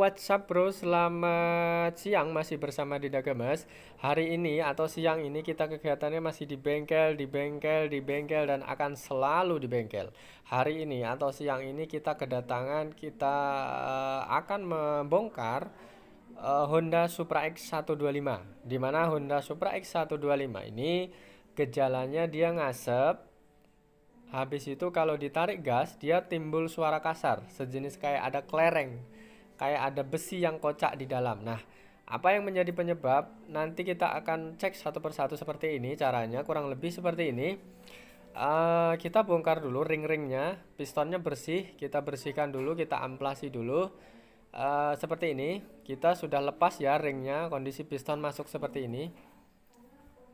WhatsApp bro, selamat siang, masih bersama Dinda Gemes. Hari ini atau siang ini kita kegiatannya masih di bengkel, dan akan selalu di bengkel. Hari ini atau siang ini kita kedatangan, kita akan membongkar Honda Supra X125. Di mana Honda Supra X125 ini gejalanya dia ngasep. Habis itu kalau ditarik gas, dia timbul suara kasar, sejenis kayak ada kelereng, kayak ada besi yang kocak di dalam. Nah, apa yang menjadi penyebab? Nanti kita akan cek satu persatu seperti ini caranya, kurang lebih seperti ini. Kita bongkar dulu ring-ringnya, pistonnya bersih, kita bersihkan dulu, kita amplasi dulu. Seperti ini, kita sudah lepas ya ringnya, kondisi piston masuk seperti ini.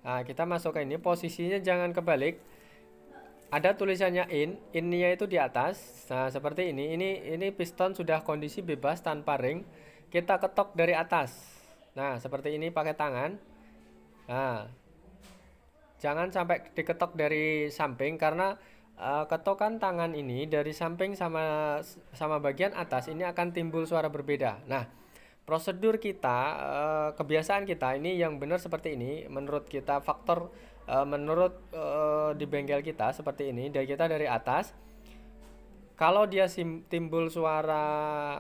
Nah, kita masuk ke ini, posisinya jangan kebalik. Ada tulisannya in-nya itu di atas. Nah, seperti ini. Ini piston sudah kondisi bebas tanpa ring. Kita ketok dari atas. Nah, seperti ini pakai tangan. Nah, jangan sampai diketok dari samping karena ketokan tangan ini dari samping sama bagian atas ini akan timbul suara berbeda. Nah, prosedur kita, kebiasaan kita ini yang benar seperti ini. Menurut kita faktor menurut di bengkel kita seperti ini, dari kita dari atas, kalau dia timbul suara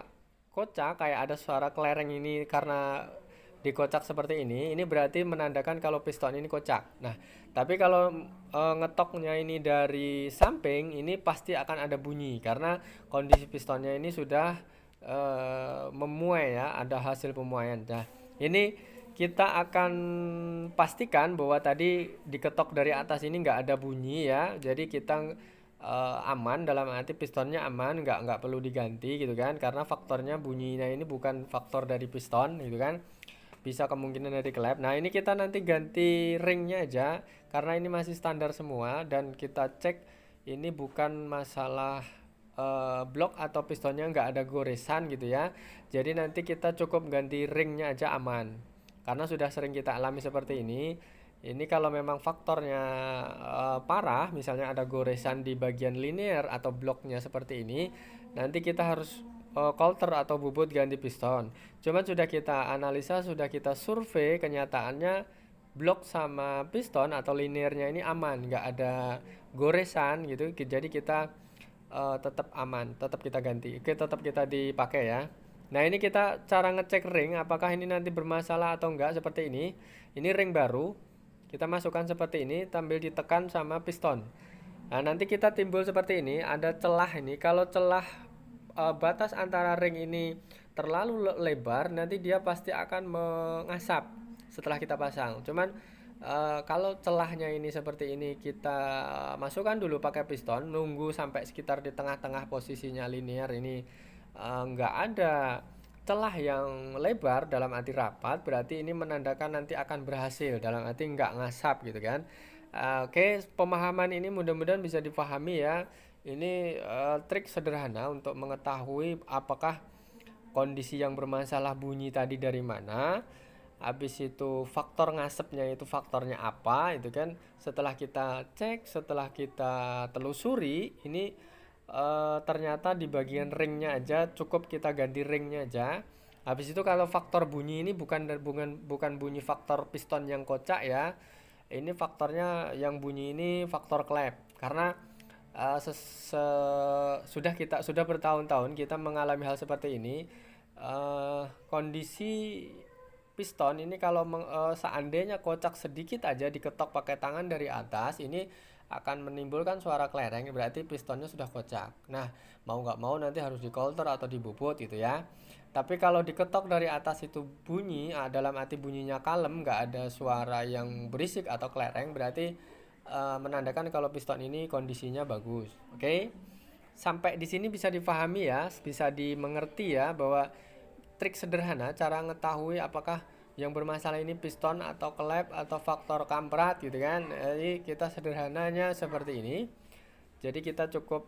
kocak kayak ada suara kelereng ini karena dikocak seperti ini berarti menandakan kalau piston ini kocak. Nah, tapi kalau ngetoknya ini dari samping, ini pasti akan ada bunyi karena kondisi pistonnya ini sudah memuai ya, ada hasil pemuaian. Nah, ini kita akan pastikan bahwa tadi diketok dari atas ini nggak ada bunyi ya, jadi kita aman, dalam arti pistonnya aman, nggak perlu diganti gitu kan, karena faktornya bunyinya ini bukan faktor dari piston gitu kan, bisa kemungkinan dari klep. Nah, ini kita nanti ganti ringnya aja karena ini masih standar semua, dan kita cek ini bukan masalah blok atau pistonnya nggak ada goresan gitu ya, jadi nanti kita cukup ganti ringnya aja aman. Karena sudah sering kita alami seperti ini kalau memang faktornya parah, misalnya ada goresan di bagian linear atau bloknya seperti ini, nanti kita harus coulter atau bubut ganti piston. Cuman sudah kita analisa, sudah kita survei, kenyataannya blok sama piston atau linearnya ini aman, nggak ada goresan gitu. Jadi kita tetap aman, tetap kita ganti, tetap kita dipakai ya. Nah, ini kita cara ngecek ring apakah ini nanti bermasalah atau enggak seperti ini. Ini ring baru. Kita masukkan seperti ini sambil ditekan sama piston. Nah, nanti kita timbul seperti ini, ada celah ini. Kalau celah batas antara ring ini terlalu lebar, nanti dia pasti akan mengasap setelah kita pasang. Cuman kalau celahnya ini seperti ini, kita masukkan dulu pakai piston, nunggu sampai sekitar di tengah-tengah posisinya linear ini nggak ada celah yang lebar dalam arti rapat, berarti ini menandakan nanti akan berhasil dalam arti nggak ngasap gitu kan. Oke, pemahaman ini mudah-mudahan bisa dipahami ya. Ini trik sederhana untuk mengetahui apakah kondisi yang bermasalah bunyi tadi dari mana, habis itu faktor ngasepnya itu faktornya apa itu kan. Setelah kita cek, setelah kita telusuri, ini ternyata di bagian ringnya aja, cukup kita ganti ringnya aja. Habis itu kalau faktor bunyi ini bukan bunyi faktor piston yang kocak ya, ini faktornya yang bunyi ini faktor klep, karena sudah bertahun-tahun kita mengalami hal seperti ini. Kondisi piston ini kalau seandainya kocak sedikit aja diketok pakai tangan dari atas, ini akan menimbulkan suara kelereng, berarti pistonnya sudah kocak. Nah, mau nggak mau nanti harus di coulter atau dibubut gitu ya. Tapi kalau diketok dari atas itu bunyi, dalam arti bunyinya kalem, nggak ada suara yang berisik atau kelereng, berarti menandakan kalau piston ini kondisinya bagus. Oke? Sampai di sini bisa dipahami ya, bisa dimengerti ya, bahwa trik sederhana cara mengetahui apakah yang bermasalah ini piston atau klep atau faktor kamprat gitu kan. Jadi kita sederhananya seperti ini. Jadi kita cukup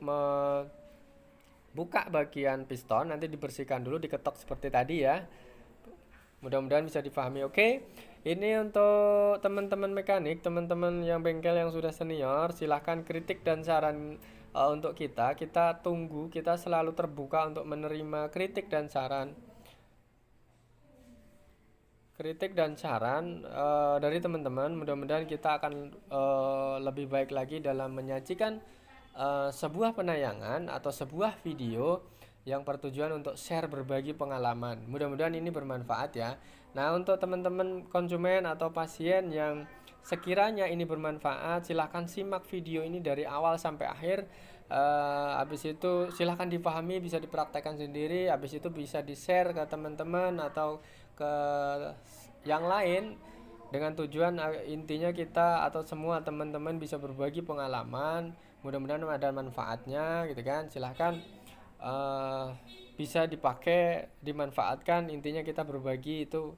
buka bagian piston, nanti dibersihkan dulu, diketok seperti tadi ya. Mudah-mudahan bisa dipahami. Oke, ini untuk teman-teman mekanik, teman-teman yang bengkel yang sudah senior, silahkan kritik dan saran untuk kita tunggu, kita selalu terbuka untuk menerima kritik dan saran. kritik dan saran dari teman-teman. Mudah-mudahan kita akan lebih baik lagi dalam menyajikan sebuah penayangan atau sebuah video yang bertujuan untuk share berbagi pengalaman. Mudah-mudahan ini bermanfaat ya. Nah, untuk teman-teman konsumen atau pasien yang sekiranya ini bermanfaat, silahkan simak video ini dari awal sampai akhir. Habis itu silahkan dipahami, bisa dipraktekkan sendiri. Habis itu bisa di-share ke teman-teman atau ke yang lain, dengan tujuan intinya kita atau semua teman-teman bisa berbagi pengalaman. Mudah-mudahan ada manfaatnya gitu kan. Silahkan bisa dipakai, dimanfaatkan. Intinya kita berbagi itu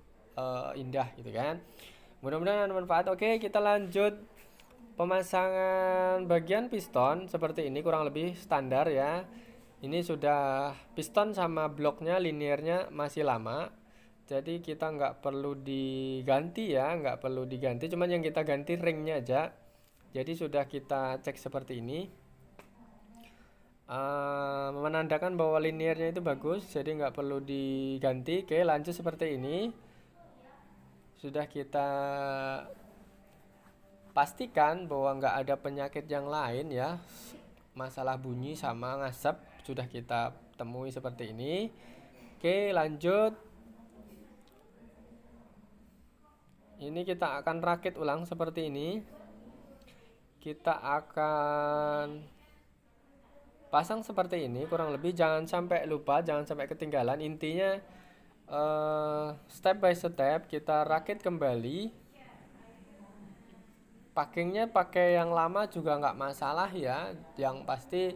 indah gitu kan. Mudah-mudahan ada manfaat. Oke, kita lanjut. Pemasangan bagian piston seperti ini kurang lebih standar ya. Ini sudah piston sama bloknya liniernya masih lama, jadi kita nggak perlu diganti ya, nggak perlu diganti, cuman yang kita ganti ringnya aja. Jadi sudah kita cek seperti ini, menandakan bahwa liniernya itu bagus, jadi nggak perlu diganti. Oke, lanjut seperti ini. Sudah kita pastikan bahwa nggak ada penyakit yang lain ya, masalah bunyi sama ngasap sudah kita temui seperti ini. Oke, lanjut. Ini kita akan rakit ulang seperti ini. Kita akan pasang seperti ini kurang lebih, jangan sampai lupa, jangan sampai ketinggalan. Intinya step by step kita rakit kembali. Packingnya pakai yang lama juga nggak masalah ya, yang pasti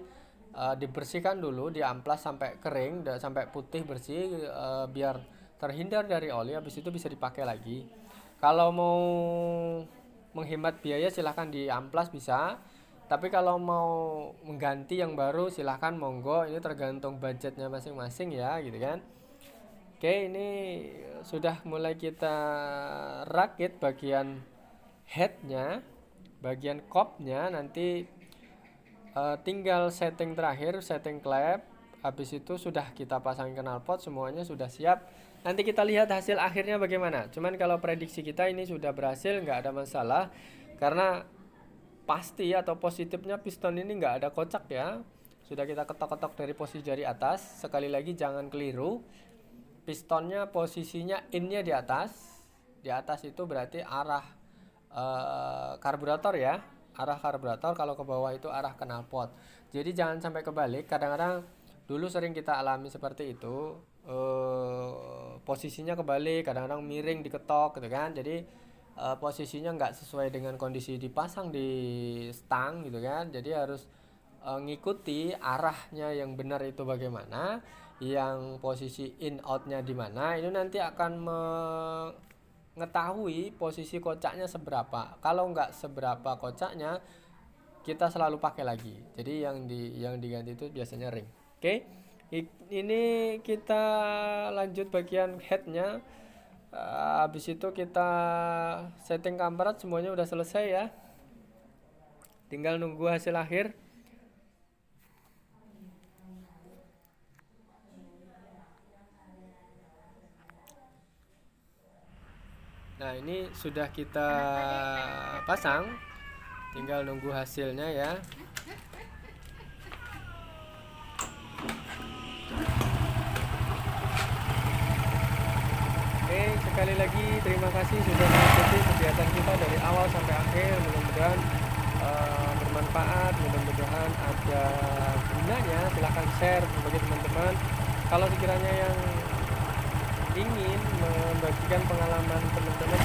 dibersihkan dulu, diamplas sampai kering dan sampai putih bersih, biar terhindar dari oli. Habis itu bisa dipakai lagi. Kalau mau menghemat biaya silahkan diamplas bisa, tapi kalau mau mengganti yang baru silahkan monggo, ini tergantung budgetnya masing-masing ya gitu kan. Oke, ini sudah mulai kita rakit bagian headnya, bagian kopnya. Nanti tinggal setting terakhir, setting klep. Habis itu sudah kita pasang knalpot, semuanya sudah siap. Nanti kita lihat hasil akhirnya bagaimana. Cuman kalau prediksi kita ini sudah berhasil, nggak ada masalah, karena pasti atau positifnya piston ini nggak ada kocak ya. Sudah kita ketok-ketok dari posisi jari atas. Sekali lagi jangan keliru, pistonnya posisinya innya di atas. Di atas itu berarti arah karburator ya, arah karburator. Kalau ke bawah itu arah knalpot. Jadi jangan sampai kebalik. Kadang-kadang dulu sering kita alami seperti itu, posisinya kebalik, kadang-kadang miring diketok gitu kan. Jadi posisinya nggak sesuai dengan kondisi dipasang di stang gitu kan. Jadi harus ngikuti arahnya yang benar itu bagaimana, yang posisi in outnya di mana. Ini nanti akan mengetahui posisi kocaknya seberapa. Kalau nggak seberapa kocaknya, kita selalu pakai lagi. Jadi yang diganti itu biasanya ring. Oke, ini kita lanjut bagian headnya. Habis itu kita setting kamerat, semuanya udah selesai ya. Tinggal nunggu hasil akhir. Nah, ini sudah kita pasang, tinggal nunggu hasilnya ya. Oke, sekali lagi terima kasih sudah mengikuti kegiatan kita dari awal sampai akhir. Mudah-mudahan bermanfaat, mudah-mudahan ada gunanya. Silahkan share bagi teman-teman. Kalau sekiranya yang ingin membagikan pengalaman teman-teman,